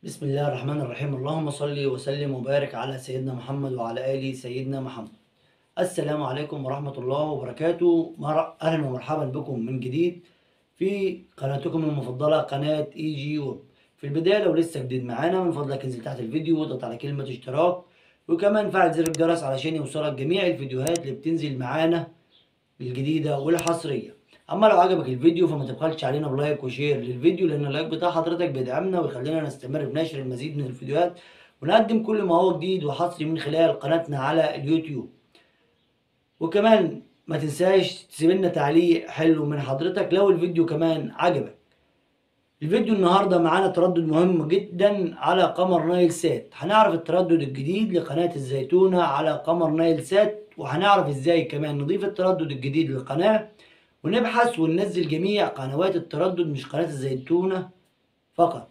بسم الله الرحمن الرحيم. اللهم صل وسلم وبارك على سيدنا محمد وعلى آل سيدنا محمد. السلام عليكم ورحمة الله وبركاته. أهلا ومرحبا بكم من جديد في قناتكم المفضلة قناة اي جي ويب. في البداية لو لسه جديد معانا من فضلك انزل تحت الفيديو واضغط على كلمة اشتراك، وكمان فعل زر الجرس علشان يوصلك جميع الفيديوهات اللي بتنزل معانا الجديدة والحصرية. اما لو عجبك الفيديو فما تبخلش علينا بلايك وشير للفيديو، لان اللايك بتاع حضرتك بيدعمنا ويخلينا نستمر بنشر المزيد من الفيديوهات ونقدم كل ما هو جديد وحصري من خلال قناتنا على اليوتيوب. وكمان ما تنساش تسيب لنا تعليق حلو من حضرتك لو الفيديو كمان عجبك. الفيديو النهارده معانا تردد مهم جدا على قمر نايل سات. هنعرف التردد الجديد لقناة الزيتونة على قمر نايل سات، وهنعرف ازاي كمان نضيف التردد الجديد للقناة، ونبحث وننزل جميع قنوات التردد مش قناة الزيتونة فقط.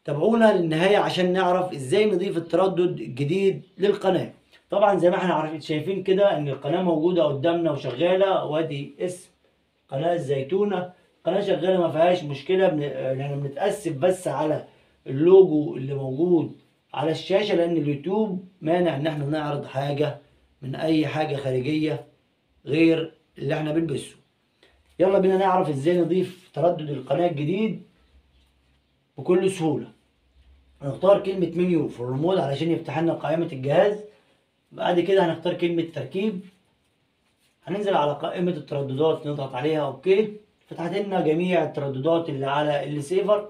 تابعونا للنهاية عشان نعرف ازاي نضيف التردد الجديد للقناة. طبعا زي ما احنا عارفين شايفين كده ان القناة موجودة قدامنا وشغالة، وادي اسم قناة الزيتونة. قناة شغالة ما فيهاش مشكلة، يعني بنتأسف بس على اللوجو اللي موجود على الشاشة، لان اليوتيوب مانع ان احنا نعرض حاجة من اي حاجة خارجية غير اللي احنا بنلبسه. يلا بينا نعرف ازاي نضيف تردد القناة الجديد بكل سهولة. هنختار كلمة منيو في الريموت علشان يفتح لنا قائمة الجهاز. بعد كده هنختار كلمة تركيب، هننزل على قائمة الترددات نضغط عليها اوكي. فتحت لنا جميع الترددات اللي على السيفر.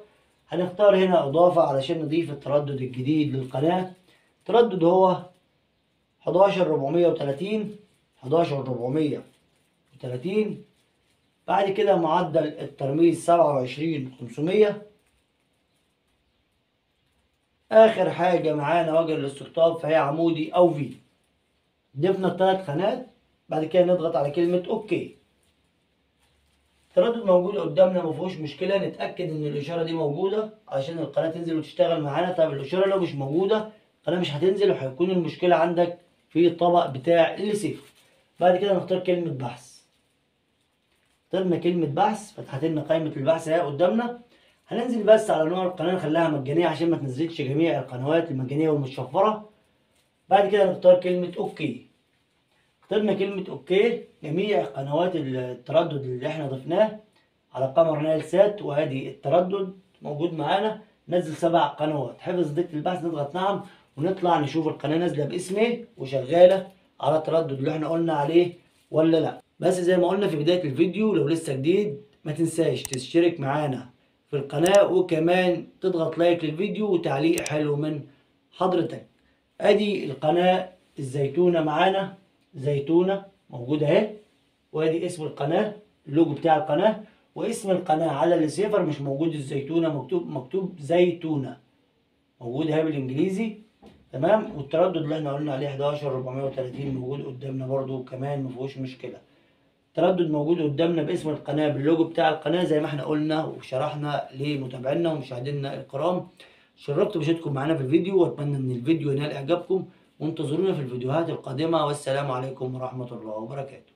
هنختار هنا اضافة علشان نضيف التردد الجديد للقناة. التردد هو 11430 11430. بعد كده معدل الترميز 27500. اخر حاجة معانا وجه الاستقطاب فهي عمودي او في. ضفنا الثلاث خانات. بعد كده نضغط على كلمة اوكي. التردد موجود قدامنا مفيهوش مشكلة. نتأكد ان الاشارة دي موجودة عشان القناة تنزل وتشتغل معانا. طب الاشارة لو مش موجودة القناة مش هتنزل، وهيكون المشكلة عندك في الطبق بتاع السيف. بعد كده نختار كلمة بحث. اخترنا كلمة بحث فتحت لنا قائمة البحث اهي قدامنا. هننزل بس على نوع القناة نخليها مجانية عشان ما تنزلش جميع القنوات المجانية والمتشفرة. بعد كده نختار كلمة اوكي. اخترنا كلمة اوكي. جميع قنوات التردد اللي احنا ضفناه على قمر نايل سات، وادي التردد موجود معانا. نزل 7 قنوات. حفظ ضيق البحث نضغط نعم ونطلع نشوف القناة نازلة باسم ايه وشغالة على التردد اللي احنا قلنا عليه ولا لا. بس زي ما قلنا في بداية الفيديو لو لسه جديد ما تنساش تشترك معانا في القناة، وكمان تضغط لايك للفيديو وتعليق حلو من حضرتك. ادي القناة الزيتونة معانا، زيتونة موجودة اهي، وادي اسم القناة اللوجو بتاع القناة، واسم القناة على السيفر مش موجود الزيتونة، مكتوب زيتونة، موجود اهي بالانجليزي. تمام. والتردد اللي احنا قلنا عليه 11430 موجود قدامنا برضو كمان مفيهوش مشكلة. التردد موجود قدامنا باسم القناة باللوجو بتاع القناة زي ما احنا قلنا وشرحنا لمتابعينا ومشاهدينا الكرام. شرفت بوجودكم معانا في الفيديو، واتمنى ان الفيديو ينال اعجابكم، وانتظرونا في الفيديوهات القادمة، والسلام عليكم ورحمة الله وبركاته.